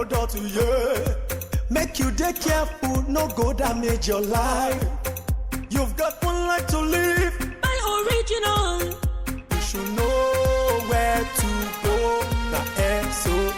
product, yeah. Make you dey careful, no go damage your life. You've got one life to live. Buy original. You should know where to go. Na SON.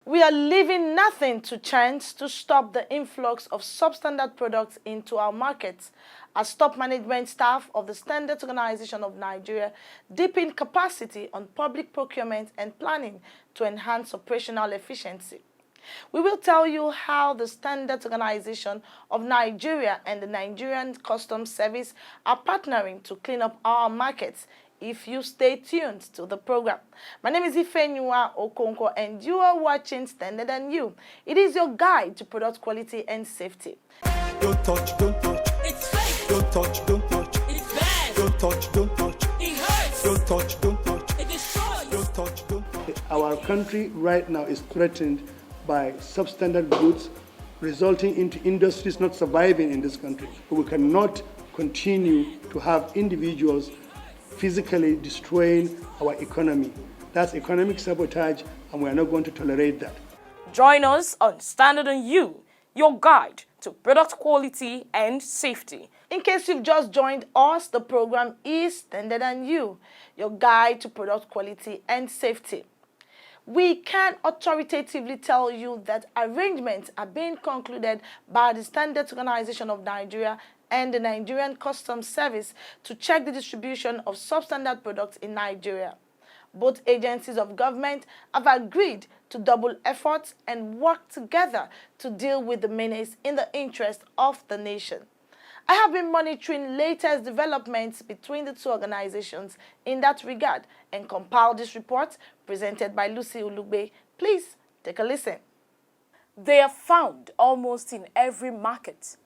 We are leaving nothing to chance to stop the influx of substandard products into our markets, as top management staff of the Standards Organization of Nigeria deepen capacity on public procurement and planning to enhance operational efficiency. We will tell you how the Standards Organization of Nigeria and the Nigerian Customs Service are partnering to clean up our markets if you stay tuned to the program. My name is Ifenyua Okonkwo and you are watching Standard and You. It is your guide to product quality and safety. Don't touch, don't touch. It's fake. Don't touch, don't touch. It's bad. Don't touch, don't touch. It hurts. Don't touch, don't touch. It destroys. Don't touch, don't touch. Our country right now is threatened by substandard goods, resulting into industries not surviving in this country. We cannot continue to have individuals physically destroying our economy. That's economic sabotage, and we are not going to tolerate that. Join us on Standard and You, your guide to product quality and safety. In case you've just joined us, the program is Standard and You, your guide to product quality and safety. We can authoritatively tell you that arrangements are being concluded by the Standards Organization of Nigeria and the Nigerian Customs Service to check the distribution of substandard products in Nigeria. Both agencies of government have agreed to double efforts and work together to deal with the menace in the interest of the nation. I have been monitoring latest developments between the two organizations in that regard and compiled this report presented by Lucy Ulugbe. Please take a listen. They are found almost in every market.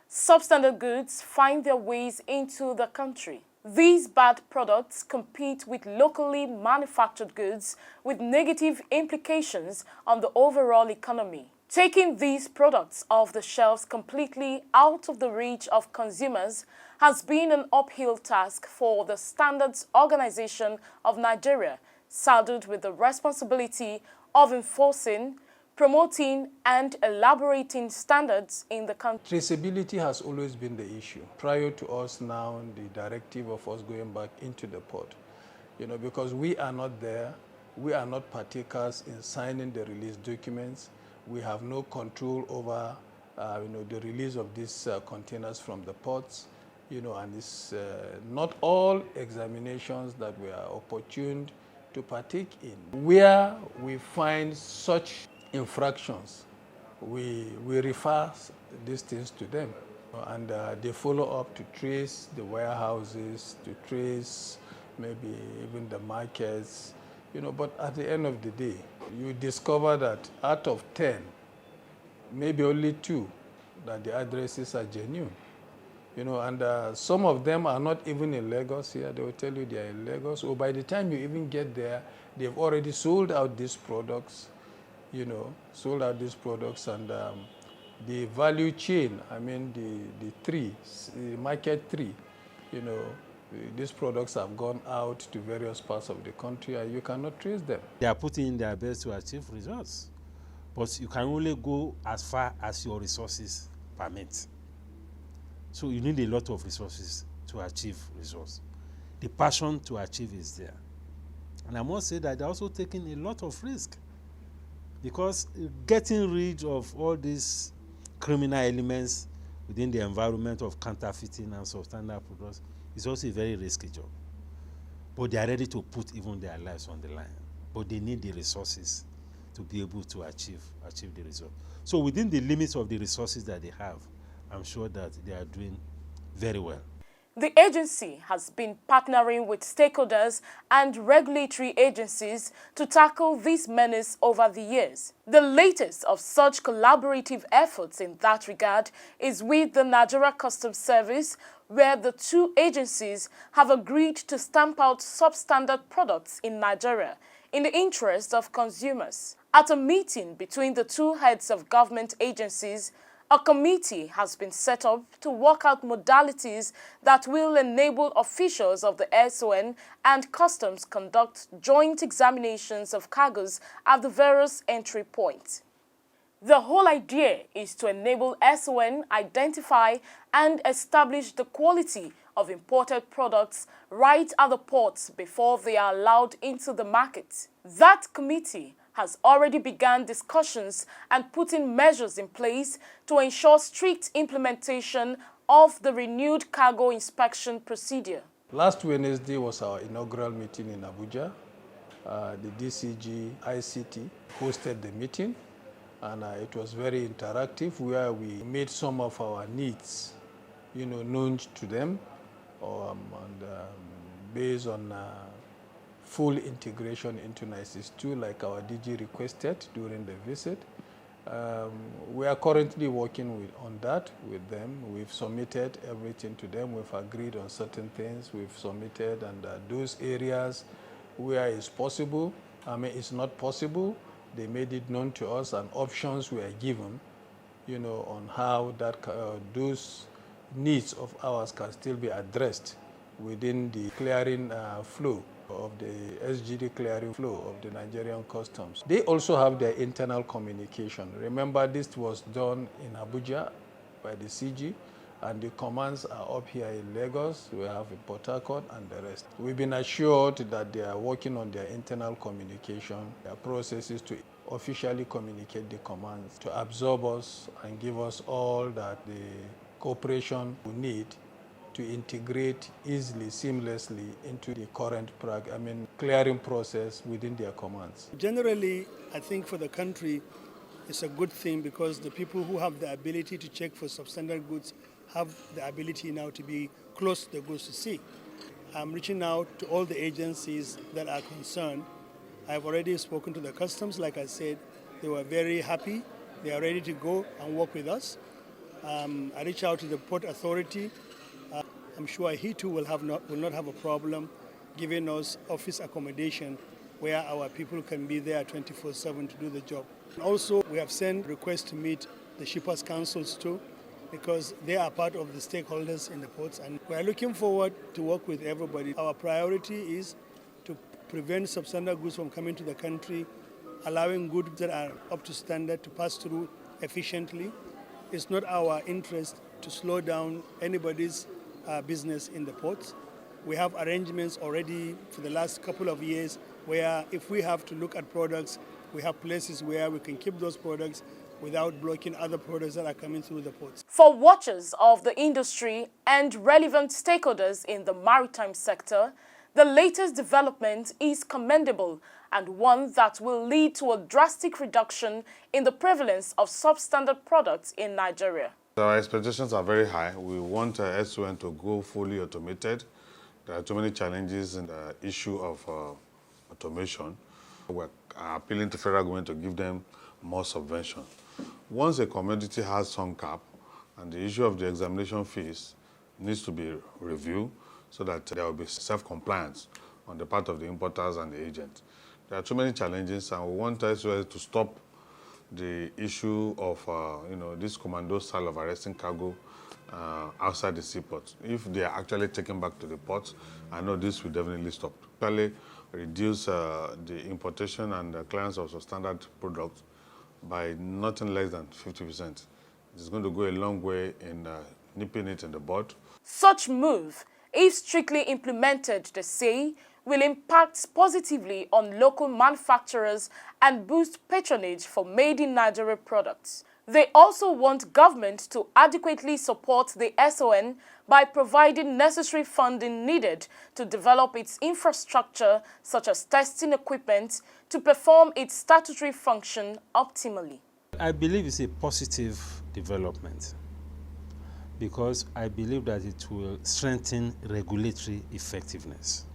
Substandard goods find their ways into the country. These bad products compete with locally manufactured goods with negative implications on the overall economy. Taking these products off the shelves completely out of the reach of consumers has been an uphill task for the Standards Organization of Nigeria, saddled with the responsibility of enforcing, promoting and elaborating standards in the country. Traceability has always been the issue. Prior to us now, the directive of us going back into the port, because we are not there, we are not partakers in signing the release documents. We have no control over, the release of these containers from the ports, and it's not all examinations that we are opportune to partake in. Where we find such infractions, we refer these things to them, and they follow up to trace the warehouses, to trace maybe even the markets, but at the end of the day, you discover that out of 10, maybe only 2 that the addresses are genuine. And some of them are not even in Lagos here. They will tell you they are in Lagos, or by the time you even get there, they've already sold out these products, and the value chain, the market tree, these products have gone out to various parts of the country and you cannot trace them. They are putting in their best to achieve results, but you can only go as far as your resources permit. So you need a lot of resources to achieve results. The passion to achieve is there. And I must say that they're also taking a lot of risk, because getting rid of all these criminal elements within the environment of counterfeiting and substandard products is also a very risky job. But they are ready to put even their lives on the line. But they need the resources to be able to achieve the result. So within the limits of the resources that they have, I'm sure that they are doing very well. The agency has been partnering with stakeholders and regulatory agencies to tackle this menace over the years. The latest of such collaborative efforts in that regard is with the Nigeria Customs Service, where the two agencies have agreed to stamp out substandard products in Nigeria in the interest of consumers. At a meeting between the two heads of government agencies, A committee has been set up to work out modalities that will enable officials of the SON and customs conduct joint examinations of cargoes at the various entry points. The whole idea is to enable SON identify and establish the quality of imported products right at the ports before they are allowed into the market. That committee has already begun discussions and putting measures in place to ensure strict implementation of the renewed cargo inspection procedure. Last Wednesday was our inaugural meeting in Abuja. The DCG ICT hosted the meeting, and it was very interactive, where we made some of our needs, known to them, based on full integration into NICES 2, like our DG requested during the visit. We are currently working on that with them. We've submitted everything to them. We've agreed on certain things. We've submitted, and those areas where it's possible, it's not possible, they made it known to us, and options were given, on how those needs of ours can still be addressed within the clearing flow of the SGD clearing flow of the Nigerian customs. They also have their internal communication. Remember, this was done in Abuja by the CG, and the commands are up here in Lagos. We have in Port Harcourt and the rest. We've been assured that they are working on their internal communication, their processes to officially communicate the commands, to absorb us and give us all that the cooperation we need to integrate easily, seamlessly into the current clearing process within their commands. Generally, I think for the country, it's a good thing, because the people who have the ability to check for substandard goods have the ability now to be close to the goods to see. I'm reaching out to all the agencies that are concerned. I've already spoken to the customs. Like I said, they were very happy. They are ready to go and work with us. I reach out to the Port Authority. I'm sure he too will not have a problem giving us office accommodation where our people can be there 24/7 to do the job. Also, we have sent requests to meet the shippers' councils too, because they are part of the stakeholders in the ports, and we are looking forward to work with everybody. Our priority is to prevent substandard goods from coming to the country, allowing goods that are up to standard to pass through efficiently. It's not our interest to slow down anybody's business in the ports. We have arrangements already for the last couple of years where if we have to look at products, we have places where we can keep those products without blocking other products that are coming through the ports. For watchers of the industry and relevant stakeholders in the maritime sector, the latest development is commendable and one that will lead to a drastic reduction in the prevalence of substandard products in Nigeria. Our expectations are very high. We want SON to go fully automated. There are too many challenges in the issue of automation. We're appealing to federal government to give them more subvention. Once a commodity has some cap, and the issue of the examination fees needs to be reviewed so that there will be self-compliance on the part of the importers and the agents. There are too many challenges, and we want SOS to stop the issue of this commando style of arresting cargo outside the seaport. If they are actually taken back to the ports, I know this will definitely stop. Actually reduce the importation and the clearance of substandard products by nothing less than 50%. It's going to go a long way in nipping it in the bud. Such move, if strictly implemented, they say, will impact positively on local manufacturers and boost patronage for made-in-Nigeria products. They also want government to adequately support the SON by providing necessary funding needed to develop its infrastructure, such as testing equipment, to perform its statutory function optimally. I believe it's a positive development because I believe that it will strengthen regulatory effectiveness.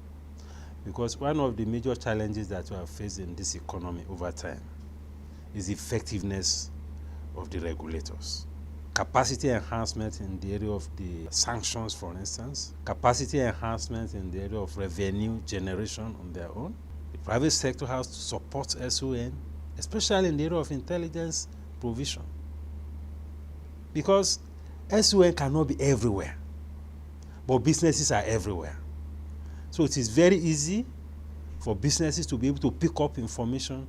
Because one of the major challenges that we have faced in this economy over time is the effectiveness of the regulators. Capacity enhancement in the area of the sanctions, for instance. Capacity enhancement in the area of revenue generation on their own. The private sector has to support SON, especially in the area of intelligence provision. Because SON cannot be everywhere, but businesses are everywhere. So it is very easy for businesses to be able to pick up information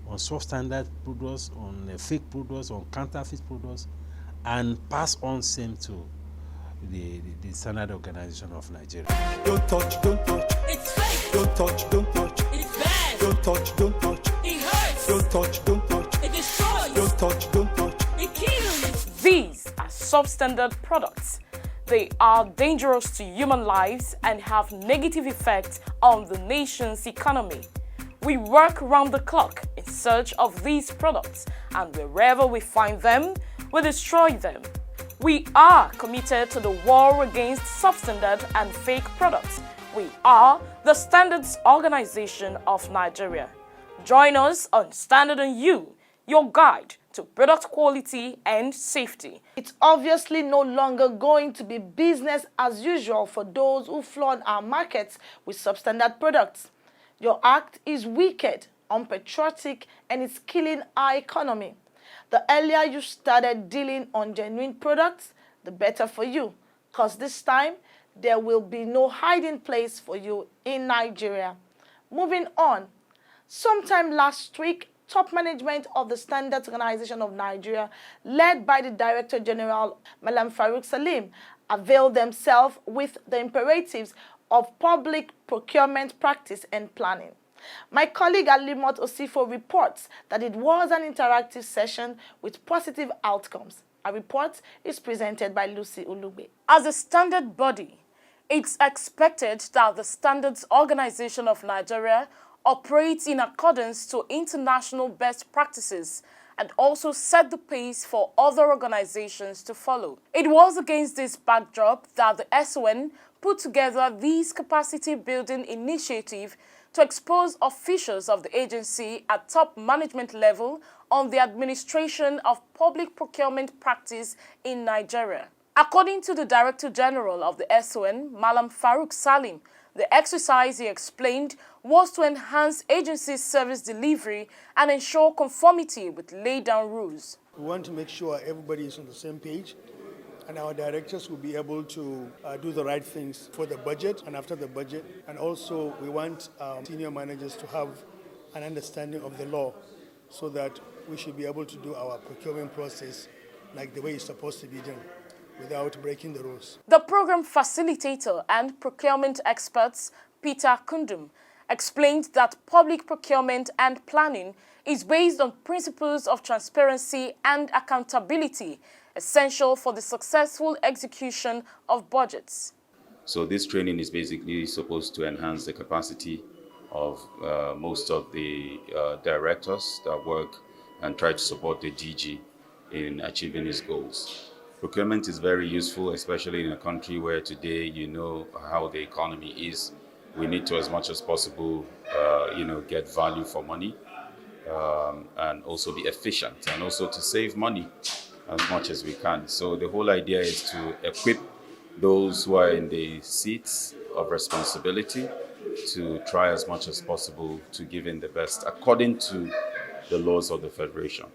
on substandard products, on fake products, on counterfeit products, and pass on same to the Standard Organization of Nigeria. Don't touch, don't touch. It's fake. Don't touch, don't touch. It's bad. Don't touch, don't touch. It hurts. Don't touch, don't touch. It destroys. Don't touch, don't touch. It kills. These are substandard products. They are dangerous to human lives and have negative effects on the nation's economy. We work round the clock in search of these products, and wherever we find them, we destroy them. We are committed to the war against substandard and fake products. We are the Standards Organization of Nigeria. Join us on Standard and You, your guide to product quality and safety. It's obviously no longer going to be business as usual for those who flood our markets with substandard products. Your act is wicked, unpatriotic, and it's killing our economy. The earlier you started dealing on genuine products, the better for you, because this time there will be no hiding place for you in Nigeria. Moving on, sometime last week, top management of the Standards Organization of Nigeria, led by the Director General, Malam Farouk Salim, availed themselves with the imperatives of public procurement practice and planning. My colleague Alimot Osifo reports that it was an interactive session with positive outcomes. A report is presented by Lucy Ulugbe. As a standard body, it's expected that the Standards Organization of Nigeria operates in accordance to international best practices and also set the pace for other organizations to follow. It was against this backdrop that the SON put together this capacity building initiative to expose officials of the agency at top management level on the administration of public procurement practice in Nigeria. According to the Director General of the SON, Malam Farouk Salim, the exercise, he explained, was to enhance agency service delivery and ensure conformity with laid-down rules. We want to make sure everybody is on the same page, and our directors will be able to do the right things for the budget and after the budget. And also, we want senior managers to have an understanding of the law so that we should be able to do our procurement process like the way it's supposed to be done, without breaking the rules. The program facilitator and procurement experts, Peter Kundum, explained that public procurement and planning is based on principles of transparency and accountability, essential for the successful execution of budgets. So this training is basically supposed to enhance the capacity of most of the directors that work and try to support the DG in achieving his goals. Procurement is very useful, especially in a country where today you know how the economy is. We need to, as much as possible, get value for money and also be efficient and also to save money as much as we can. So the whole idea is to equip those who are in the seats of responsibility to try as much as possible to give in the best according to the laws of the Federation.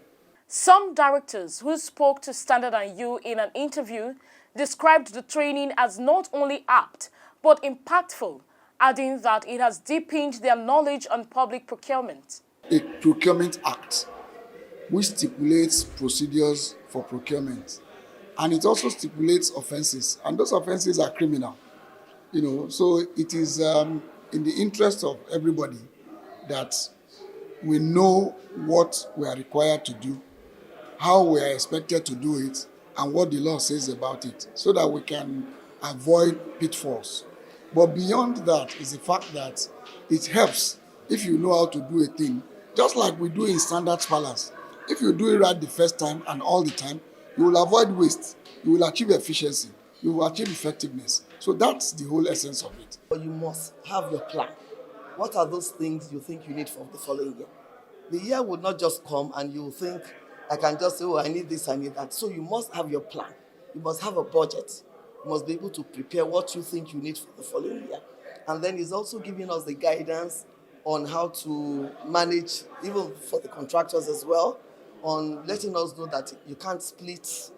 Some directors who spoke to Standard and You in an interview described the training as not only apt but impactful, adding that it has deepened their knowledge on public procurement. A procurement act which stipulates procedures for procurement, and it also stipulates offenses, and those offenses are criminal. So it is in the interest of everybody that we know what we are required to do, how we are expected to do it, and what the law says about it, so that we can avoid pitfalls. But beyond that is the fact that it helps if you know how to do a thing, just like we do in Standards Palace. If you do it right the first time and all the time, you will avoid waste, you will achieve efficiency, you will achieve effectiveness. So that's the whole essence of it. But you must have your plan. What are those things you think you need for the following year? The year will not just come and you think, I can just say, oh, I need this, I need that. So you must have your plan. You must have a budget. You must be able to prepare what you think you need for the following year. And then it's also giving us the guidance on how to manage, even for the contractors as well, on letting us know that you can't split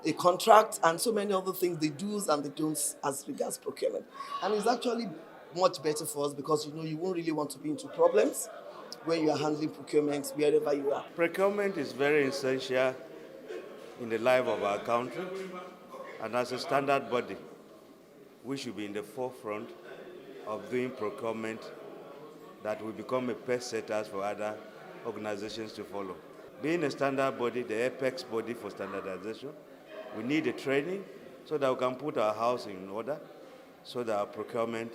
a contract, and so many other things, the do's and the don'ts as regards procurement. And it's actually much better for us because you won't really want to be into problems when you are handling procurement wherever you are. Procurement is very essential in the life of our country, and as a standard body, we should be in the forefront of doing procurement that will become a pace setters for other organizations to follow. Being a standard body, the apex body for standardization, we need a training so that we can put our house in order, so that our procurement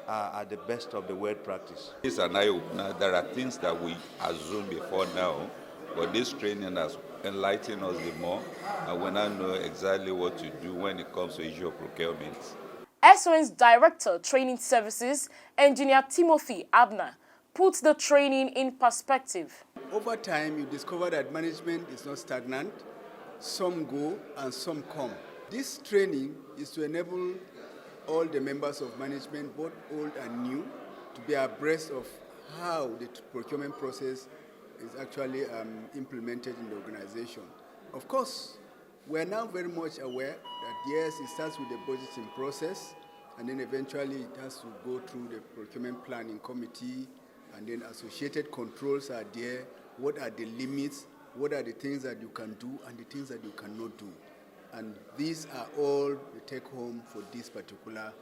are at the best of the world practice. It's an eye-opener. There are things that we assume before now, but this training has enlightened us the more, and we now know exactly what to do when it comes to issue of procurement. SON's Director, Training Services, Engineer Timothy Abner, puts the training in perspective. Over time, you discover that management is not stagnant. Some go and some come. This training is to enable all the members of management, both old and new, to be abreast of how the procurement process is actually implemented in the organization. Of course, we are now very much aware that yes, it starts with the budgeting process, and then eventually it has to go through the procurement planning committee, and then associated controls are there. What are the limits? What are the things that you can do and the things that you cannot do? And these are all the take-home for this particular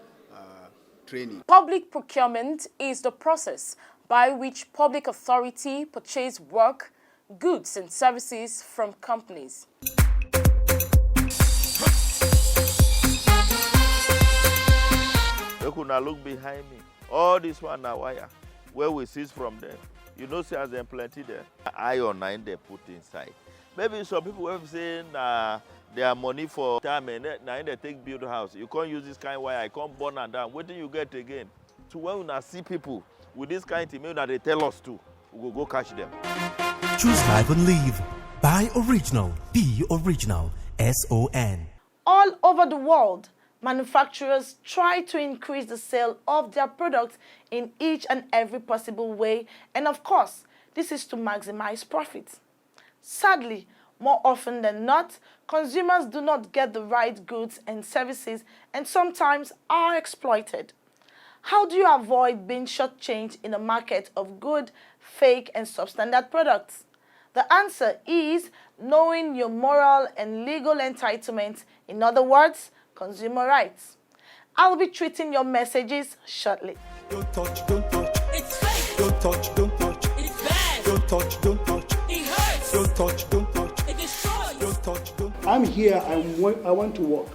training. Public procurement is the process by which public authority purchase work, goods and services from companies. Look behind me. All this one now wire. Where we seize from them. You know, see as them plenty there. Iron 9 they put inside. Maybe some people have saying their money for time and now they take build house. You can't use this kind of wire. I can't burn and down. What do you get again? So when we see people with this kind of email that they tell us to, we will go catch them. Choose life and live. Buy original. Be original. SON. All over the world, manufacturers try to increase the sale of their products in each and every possible way, and of course, this is to maximize profits. Sadly, more often than not, consumers do not get the right goods and services and sometimes are exploited. How do you avoid being shortchanged in a market of good, fake, and substandard products? The answer is knowing your moral and legal entitlements, in other words, consumer rights. I'll be treating your messages shortly. Don't touch, don't touch. It's fake. Don't touch, don't touch. It's bad. Don't touch, don't touch. It hurts. Don't touch, don't touch. It destroys. Don't touch, don't touch. I'm here, I want to work.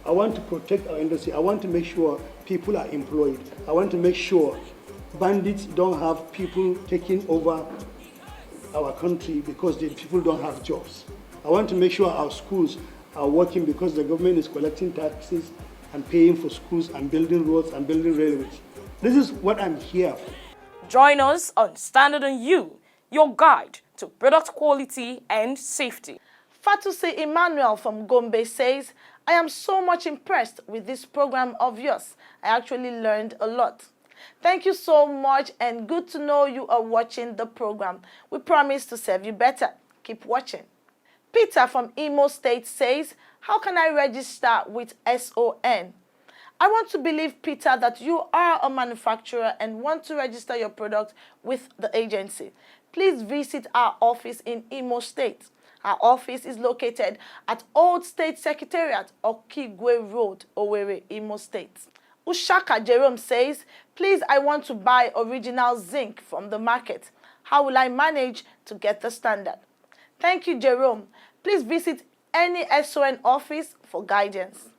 I want to protect our industry. I want to make sure people are employed. I want to make sure bandits don't have people taking over our country because the people don't have jobs. I want to make sure our schools are working because the government is collecting taxes and paying for schools and building roads and building railways. This is what I'm here for. Join us on Standard on You, your guide to product quality and safety. Fatuse Emmanuel from Gombe says, I am so much impressed with this program of yours. I actually learned a lot. Thank you so much and good to know you are watching the program. We promise to serve you better. Keep watching. Peter from Imo State says, how can I register with SON? I want to believe, Peter, that you are a manufacturer and want to register your product with the agency. Please visit our office in Imo State. Our office is located at Old State Secretariat, Okigwe Road, Owerri, Imo State. Ushaka Jerome says, please, I want to buy original zinc from the market. How will I manage to get the standard? Thank you, Jerome. Please visit any SON office for guidance.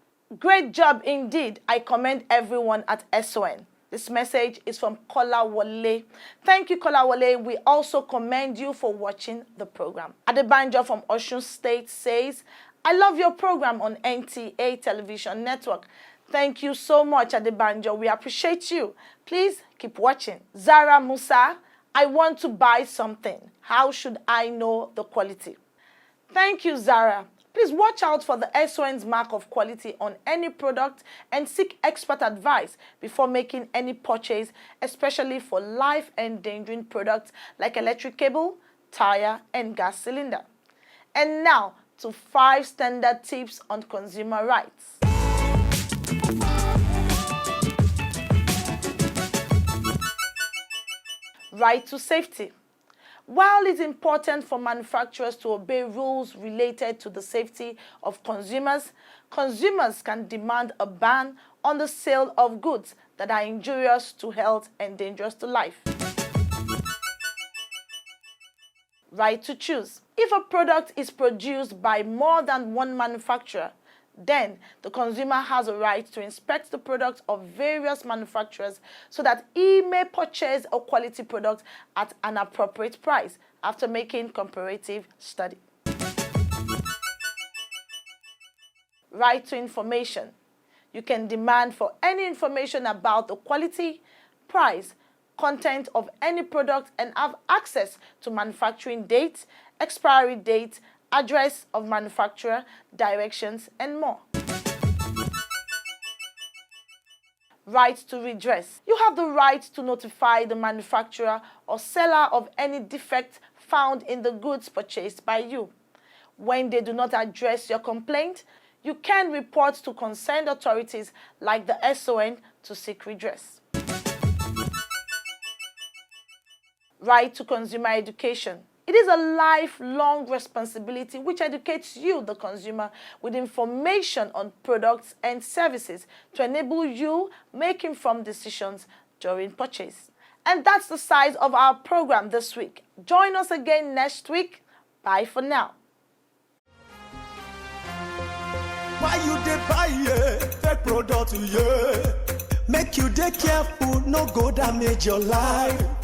Great job indeed. I commend everyone at SON. This message is from Kola Wale. Thank you, Kola Wale. We also commend you for watching the program. Adebanjo from Osun State says, I love your program on NTA Television Network. Thank you so much, Adebanjo. We appreciate you. Please keep watching. Zara Musa, I want to buy something. How should I know the quality? Thank you, Zara. Please watch out for the SON's mark of quality on any product and seek expert advice before making any purchase, especially for life-endangering products like electric cable, tire, and gas cylinder. And now, to 5 standard tips on consumer rights. Right to safety. While it's important for manufacturers to obey rules related to the safety of consumers, consumers can demand a ban on the sale of goods that are injurious to health and dangerous to life. Right to choose. If a product is produced by more than one manufacturer, then the consumer has a right to inspect the product of various manufacturers so that he may purchase a quality product at an appropriate price after making comparative study. Right to information. You can demand for any information about the quality, price, content of any product and have access to manufacturing date, expiry date, address of manufacturer, directions, and more. Right to redress. You have the right to notify the manufacturer or seller of any defect found in the goods purchased by you. When they do not address your complaint, you can report to concerned authorities like the SON to seek redress. Right to consumer education. It is a lifelong responsibility which educates you, the consumer, with information on products and services to enable you make informed decisions during purchase. And that's the size of our program this week. Join us again next week. Bye for now. Why you dey buy fake product, make you dey careful, no go damage your life.